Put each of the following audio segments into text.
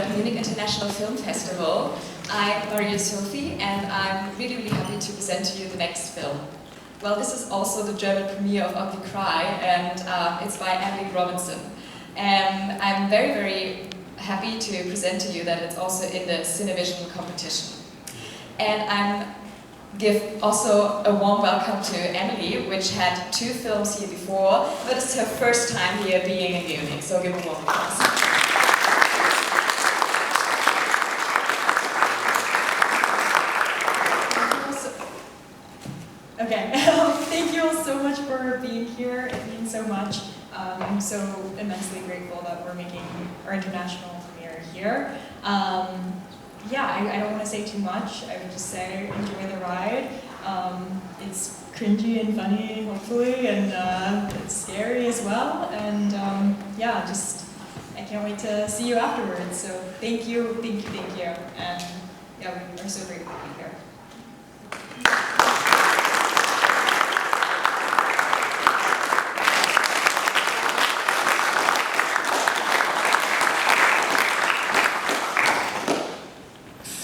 at Munich International Film Festival. I'm Maria Sophie, and I'm really, really happy to present to you the next film. Well, this is also the German premiere of Ugly Cry, and it's by Emily Robinson. And I'm very, very happy to present to you that it's also in the Cinevision competition. And I'm give also a warm welcome to Emily, which had 2 films here before, but it's her first time here being in Munich, so give a warm applause. Okay, thank you all so much for being here. It means so much. I'm so immensely grateful that we're making our international premiere here. I don't want to say too much. I would just say enjoy the ride. It's cringy and funny, hopefully, and it's scary as well. And I can't wait to see you afterwards. So thank you. And we are so grateful to be here.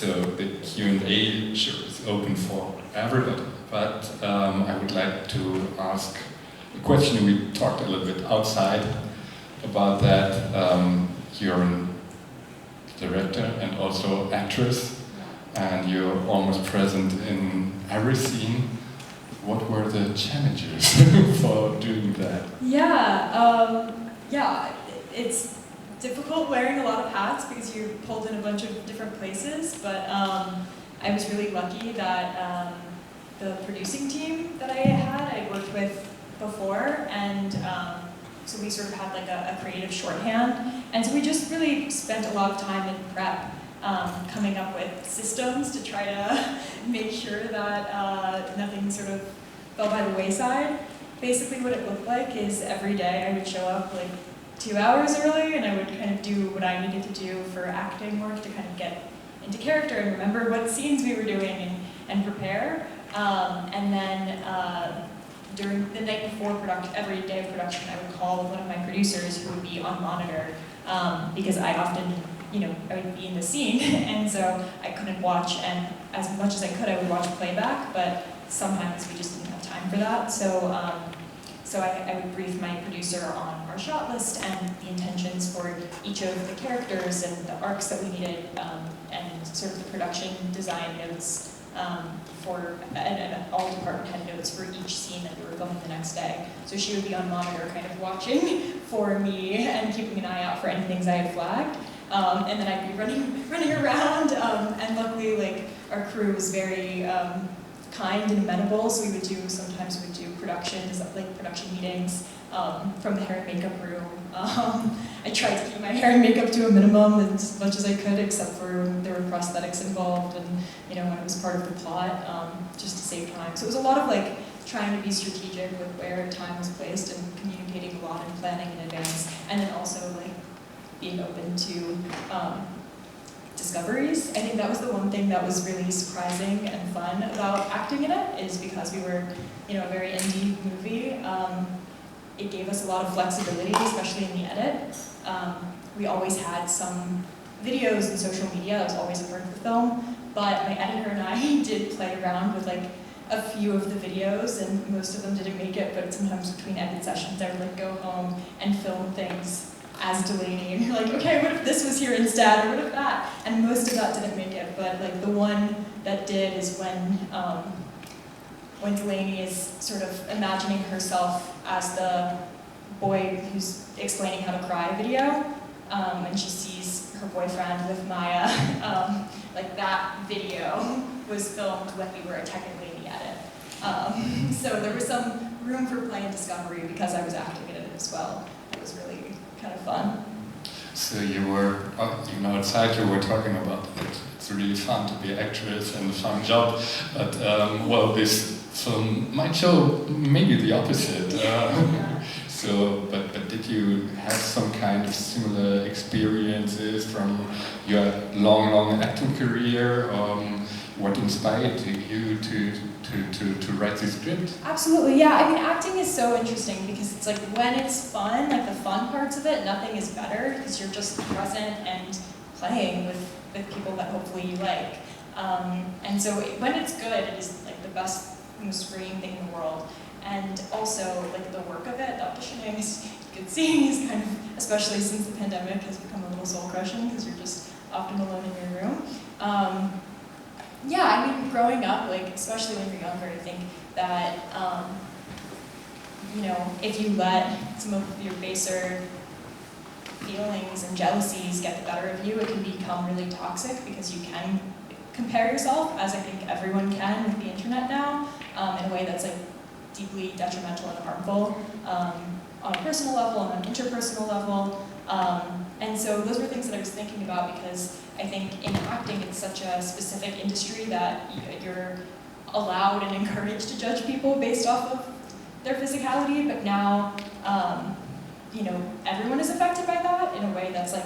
So the Q&A sure is open for everybody, but I would like to ask a question. We talked a little bit outside about that. You're a director and also actress, and you're almost present in every scene. What were the challenges for doing that? It's difficult wearing a lot of hats because you're pulled in a bunch of different places, but I was really lucky that the producing team that I worked with before, and so we sort of had like a creative shorthand, and so we just really spent a lot of time in prep coming up with systems to try to make sure that nothing sort of fell by the wayside. Basically what it looked like is every day I would show up like 2 hours early, and I would kind of do what I needed to do for acting work to kind of get into character and remember what scenes we were doing and prepare. And then during the night before every day of production, I would call one of my producers who would be on monitor because I often, I would be in the scene, and so I couldn't watch, and as much as I could, I would watch playback, but sometimes we just didn't have time for that. So I would brief my producer on our shot list and the intentions for each of the characters and the arcs that we needed, and sort of the production design notes and all department head notes for each scene that we were filming the next day. So she would be on monitor kind of watching for me and keeping an eye out for any things I had flagged. And then I'd be running around, and luckily like our crew was very kind and amenable, so sometimes we would do production meetings from the hair and makeup room. I tried to keep my hair and makeup to a minimum as much as I could, except for there were prosthetics involved, and when it was part of the plot, just to save time. So it was a lot of like trying to be strategic with where time was placed and communicating a lot and planning in advance, and then also like being open to discoveries. I think that was the one thing that was really surprising and fun about acting in it, is because we were, a very indie movie. It gave us a lot of flexibility, especially in the edit. We always had some videos and social media, that was always a part of the film, but my editor and I did play around with like a few of the videos, and most of them didn't make it, but sometimes between edit sessions I would like go home and film things as Delaney, and you're like, okay, what if this was here instead, or what if that? And most of that didn't make it, but like the one that did is when Delaney is sort of imagining herself as the boy who's explaining how to cry video, and she sees her boyfriend with Maya. Like that video was filmed when we were technically in the edit. So there was some room for play and discovery because I was acting in it as well. It was really kind of fun. So you were, outside you were talking about that it's really fun to be an actress and a fun job, but this film might show maybe the opposite. But did you have some kind of similar experiences from your long acting career? What inspired you to write this script? Absolutely, yeah. I mean, acting is so interesting because it's like when it's fun, like the fun parts of it, nothing is better because you're just present and playing with people that hopefully you like. And so when it's good, it is like the best, most freeing thing in the world. And also, like the work of it, the auditioning, as you can see, is kind of, especially since the pandemic, has become a little soul-crushing because you're just often alone in your room. Yeah, I mean, growing up, like especially when you're younger, I think that you know, if you let some of your baser feelings and jealousies get the better of you, it can become really toxic because you can compare yourself, as I think everyone can with the internet now, in a way that's like deeply detrimental and harmful on a personal level and on an interpersonal level. And so those were things that I was thinking about because I think in acting it's such a specific industry that you're allowed and encouraged to judge people based off of their physicality, but now you know, everyone is affected by that in a way that's like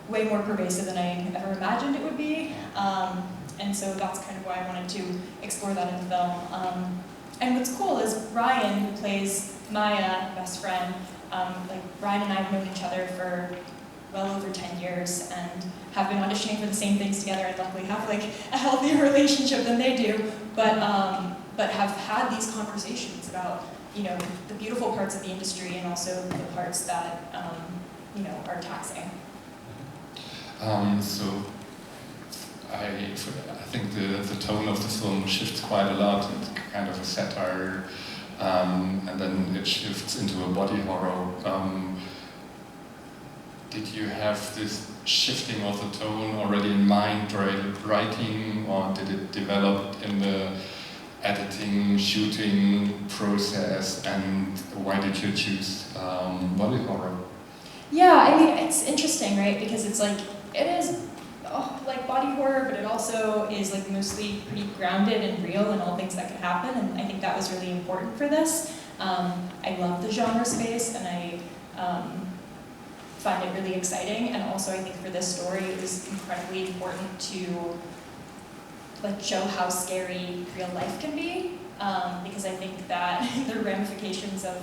way more pervasive than I ever imagined it would be. And so that's kind of why I wanted to explore that in the film. And what's cool is Ryan, who plays Maya, best friend, like Ryan and I have known each other for well over 10 years and have been auditioning for the same things together and luckily have like a healthier relationship than they do, but have had these conversations about, you know, the beautiful parts of the industry and also the parts that, you know, are taxing. So I think the tone of the film shifts quite a lot. It's kind of a satire, and then it shifts into a body horror. Did you have this shifting of the tone already in mind during writing, or did it develop in the editing, shooting process, and why did you choose body horror? Yeah, I mean, it's interesting, right? Because it's like, it is like body horror, but it also is like mostly pretty grounded and real and all things that could happen, and I think that was really important for this. I love the genre space, and I find it really exciting, and also I think for this story it was incredibly important to like show how scary real life can be, because I think that the ramifications of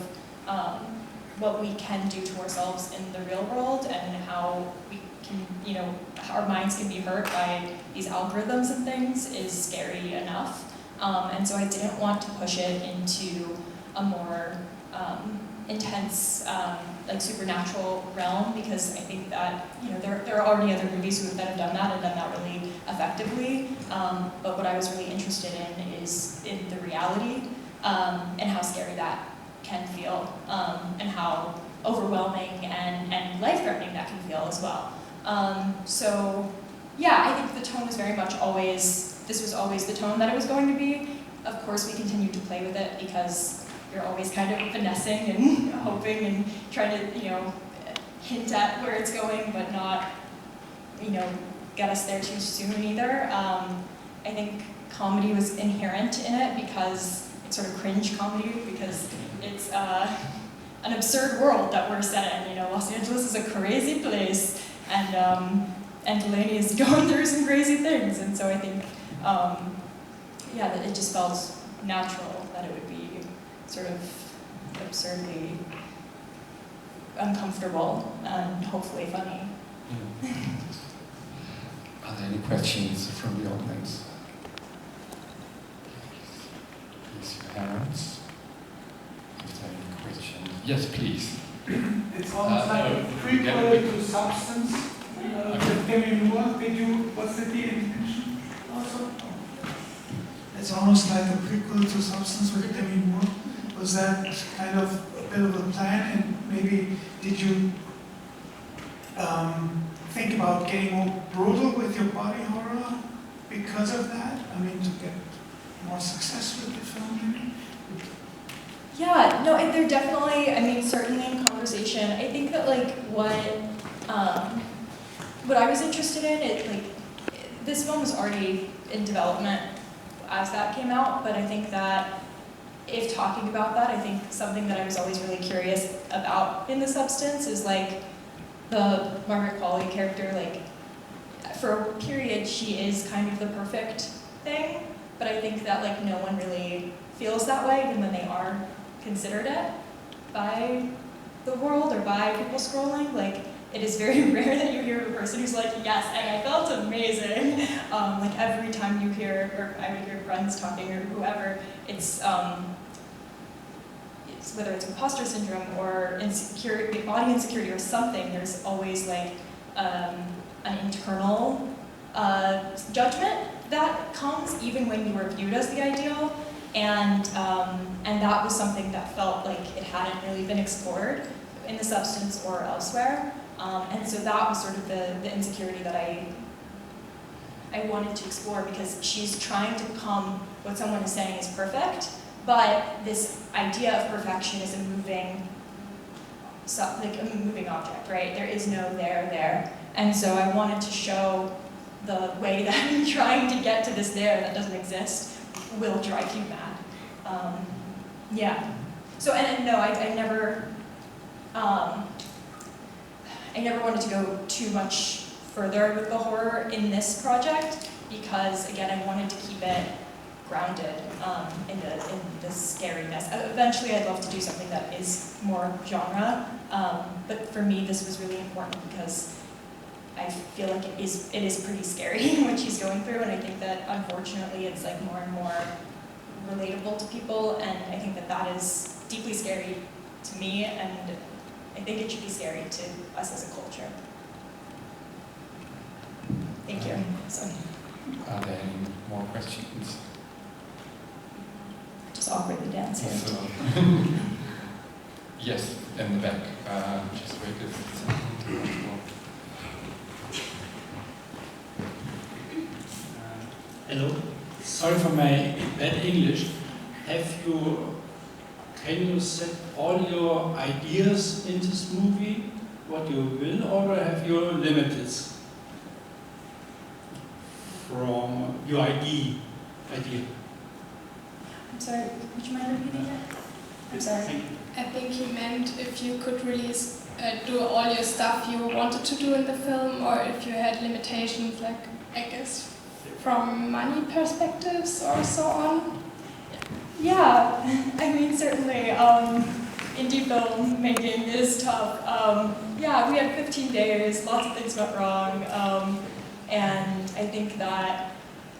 what we can do to ourselves in the real world and how we can, you know, our minds can be hurt by these algorithms and things is scary enough. And so I didn't want to push it into a more intense, like supernatural realm, because I think that, you know, there are already other movies that have done that and done that really effectively. But what I was really interested in is in the reality and how scary that can feel, and how overwhelming and life-threatening that can feel as well. So yeah, I think the tone was very much always, this was always the tone that it was going to be. Of course we continued to play with it because you're always kind of finessing and hoping and trying to, you know, hint at where it's going, but not, you know, get us there too soon either. I think comedy was inherent in it because it's sort of cringe comedy, because it's an absurd world that we're set in. You know, Los Angeles is a crazy place, and Delaney is going through some crazy things, and so I think, yeah, that it just felt natural that it would be sort of absurdly uncomfortable and hopefully funny. Are there any questions from the audience? Please, your hands. If there are any questions. Yes, please. It's almost like a prequel to Substance with Demi Moore. What's the intention also? It's almost like a prequel to Substance with Demi Moore. Was that kind of a bit of a plan, and maybe did you think about getting more brutal with your body horror because of that? I mean, to get more success with the film, maybe? Yeah, no, and they're definitely, I mean, certainly in conversation. I think that like what I was interested in, this film was already in development as that came out, but I think that if talking about that, I think something that I was always really curious about in The Substance is like the Margaret Qualley character, like for a period she is kind of the perfect thing, but I think that like no one really feels that way even when they are considered it by the world or by people scrolling. Like it is very rare that you hear a person who's like, yes, and I felt amazing. Like every time you hear, or I would hear friends talking or whoever, it's whether it's imposter syndrome or insecurity, body insecurity or something, there's always like an internal judgment that comes even when you were viewed as the ideal, and that was something that felt like it hadn't really been explored in The Substance or elsewhere, and so that was sort of the insecurity that I wanted to explore, because she's trying to become what someone is saying is perfect, but this idea of perfection is a moving object, right? There is no there. And so I wanted to show the way that trying to get to this there that doesn't exist will drive you mad. Yeah. So, and no, I never wanted to go too much further with the horror in this project, because again, I wanted to keep it grounded in the scariness. Eventually, I'd love to do something that is more genre, but for me, this was really important because I feel like it is pretty scary what she's going through, and I think that unfortunately, it's like more and more relatable to people, and I think that is deeply scary to me, and I think it should be scary to us as a culture. Thank you. So, are there any more questions? just awkwardly dance here. So, yes, in the back. Just wait a second. Hello. Sorry for my bad English. Can you set all your ideas in this movie, what you will, or have you limited from your idea? I'm sorry, would you mind repeating that? I'm sorry. Thank you. I think he meant if you could really do all your stuff you wanted to do in the film, or if you had limitations, like, I guess, from money perspectives or so on. Yeah, I mean, certainly, indie film making is tough. Yeah, we had 15 days, lots of things went wrong, and I think that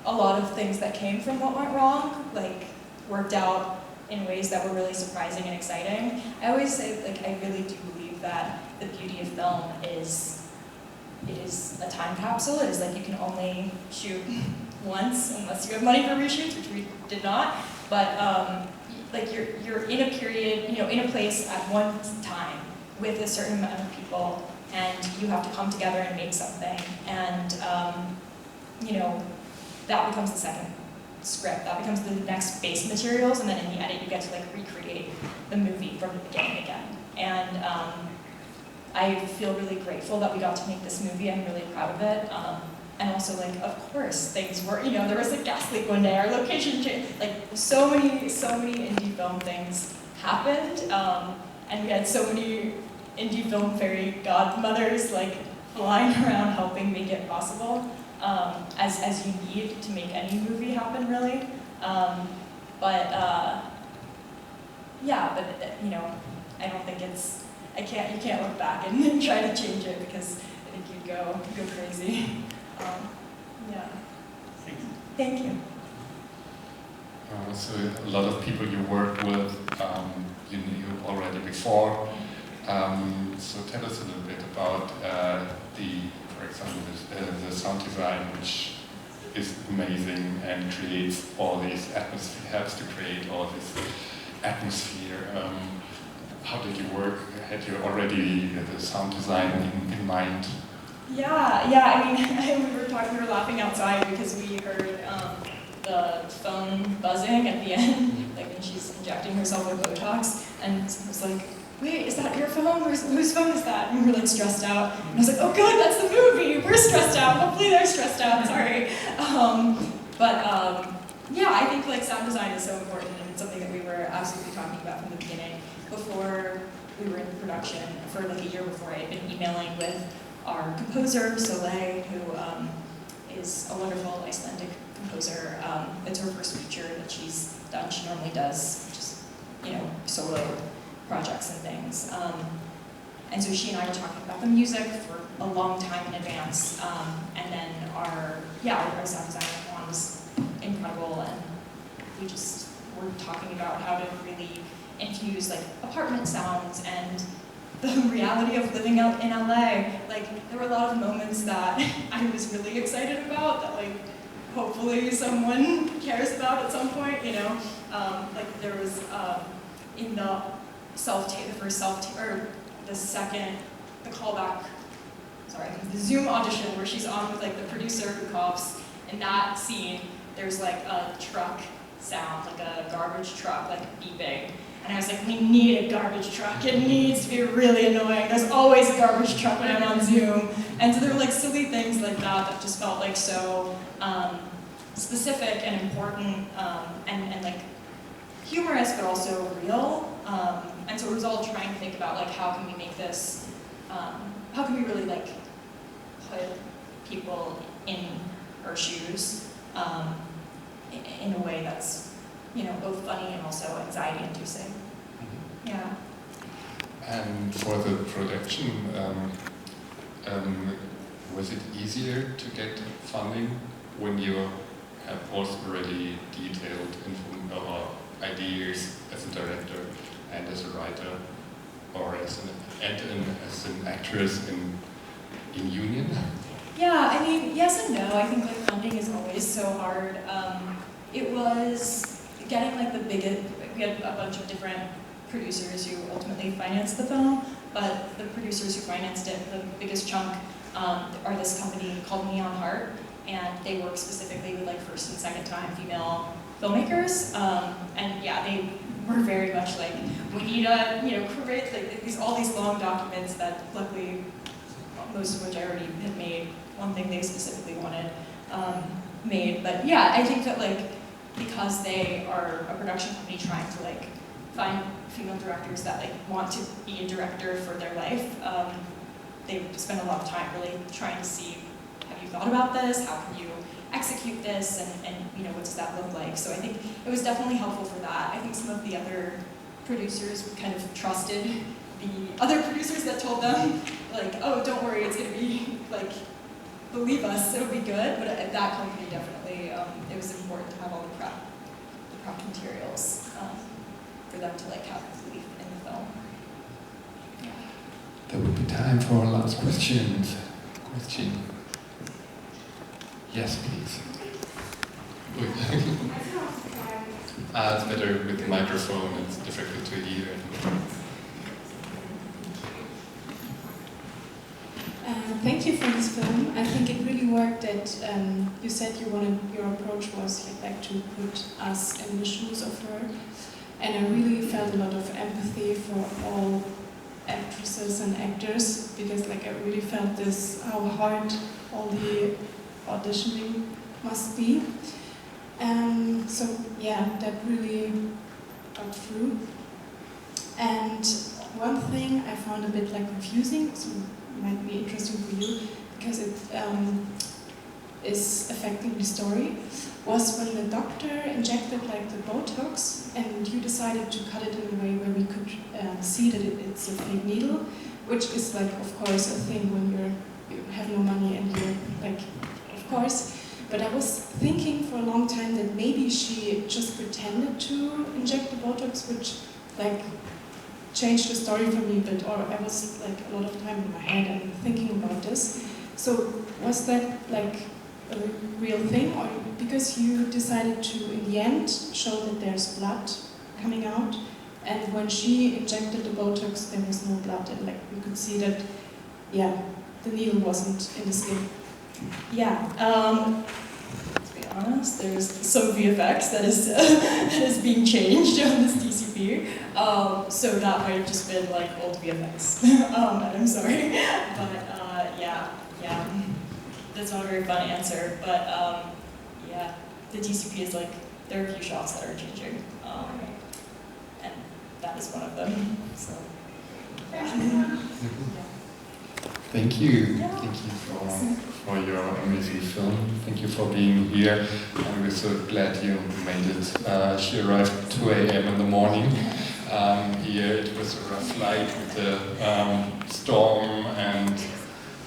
a lot of things that came from what went wrong, like, worked out in ways that were really surprising and exciting. I always say, like, I really do believe that the beauty of film is, it is a time capsule. It is like you can only shoot once unless you have money for reshoots, which we did not. But like you're in a period, in a place at one time with a certain amount of people, and you have to come together and make something. And that becomes the second script. That becomes the next base materials, and then in the edit you get to like recreate the movie from the beginning again. And I feel really grateful that we got to make this movie. I'm really proud of it. And also, like, of course, things were, there was a gas leak one day, our location changed, like, so many indie film things happened, and we had so many indie film fairy godmothers, like, flying around helping make it possible, as you need to make any movie happen, really. I don't think you can't look back and try to change it, because I think you'd go crazy. Yeah. Thank you. So a lot of people you worked with, you knew already before. So tell us a little bit about for example, the sound design, which is amazing and creates all these atmosphere, helps to create all this atmosphere. How did you work? Had you already the sound design in mind? Yeah. I mean, we were laughing outside because we heard the phone buzzing at the end, like when she's injecting herself with Botox, and it was like, wait, is that your phone? Whose phone is that? And we were like stressed out. And I was like, oh God, that's the movie. We're stressed out. Hopefully they're stressed out. Sorry. Yeah, I think like sound design is so important, and it's something that we were absolutely talking about from the beginning. Before we were in production, for like a year before, I had been emailing with our composer, Soleil, who is a wonderful Icelandic composer. It's her first feature that she's done. She normally does just, solo projects and things. And so she and I were talking about the music for a long time in advance. And then our sound designer Juan was incredible, and we just were talking about how to really infuse like apartment sounds and the reality of living out in LA. Like, there were a lot of moments that I was really excited about that, like, hopefully someone cares about at some point, you know? Like, there was in the the Zoom audition where she's on with like the producer who coughs. In that scene, there's like a truck sound, like a garbage truck, like beeping. And I was like, we need a garbage truck. It needs to be really annoying. There's always a garbage truck when I'm on Zoom. And so there were like silly things like that just felt like so specific and important and like humorous, but also real. And so it was all trying to think about like, how can we make this, how can we really like put people in her shoes in a way that's, you know, both funny and also anxiety-inducing. Yeah. And for the production, was it easier to get funding when you have also already detailed ideas as a director and as a writer, or as an actress in union? Yeah, I mean, yes and no. I think like funding is always so hard. It was getting like the biggest, we had a bunch of different producers who ultimately financed the film, but the producers who financed it, the biggest chunk, are this company called Neon Heart, and they work specifically with like first and second time female filmmakers, and yeah, they were very much like, we need to, you know, create like all these long documents that luckily, most of which I already had made, one thing they specifically wanted made, but yeah, I think that like, because they are a production company trying to like find female directors that like want to be a director for their life, they spend a lot of time really trying to see, have you thought about this? How can you execute this? And you know, what does that look like? So I think it was definitely helpful for that. I think some of the other producers kind of trusted the other producers that told them, like, oh, don't worry, it's gonna be like, believe us, it'll be good. But at that company, definitely, it was important to have all the prep materials for them to like have belief in the film. Yeah. There will be time for our last question. Yes, please. It's better with the microphone, it's difficult to hear. Thank you for this film. I think it really worked that you said your approach was like to put us in the shoes of her. And I really felt a lot of empathy for all actresses and actors, because like I really felt this, how hard all the auditioning must be. So yeah, that really got through. And one thing I found a bit like confusing, so it might be interesting for you, because it is affecting the story, was when the doctor injected like the Botox and you decided to cut it in a way where we could see that it's a fake needle, which is like, of course, a thing when you have no money and you're like, of course. But I was thinking for a long time that maybe she just pretended to inject the Botox, which like changed the story for me a bit, or I was like a lot of time in my head and thinking about this. So was that like a real thing, or because you decided to, in the end, show that there's blood coming out, and when she injected the Botox, there was no blood, and like we could see that, yeah, the needle wasn't in the skin. Yeah. To be honest, there's some VFX that is being changed on this DCP. So that might have just been like old VFX. And I'm sorry, but yeah. That's not a very fun answer, but yeah, the DCP is like, there are a few shots that are changing, and that is one of them, so. Yeah. Thank you. Yeah. Thank you for your amazing film. Thank you for being here, and we're so glad you made it. She arrived 2 a.m. in the morning. here it was a rough flight with the storm and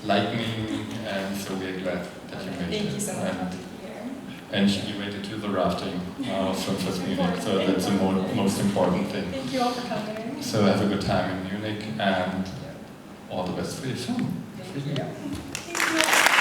lightning, and so we're glad that you made it. Thank you so much for being here. And you made it to the rafting of Filmfest Munich, so that's the most important thing. Thank you all for coming. So have a good time in Munich, and all the best for your film. Thank you. Thank you.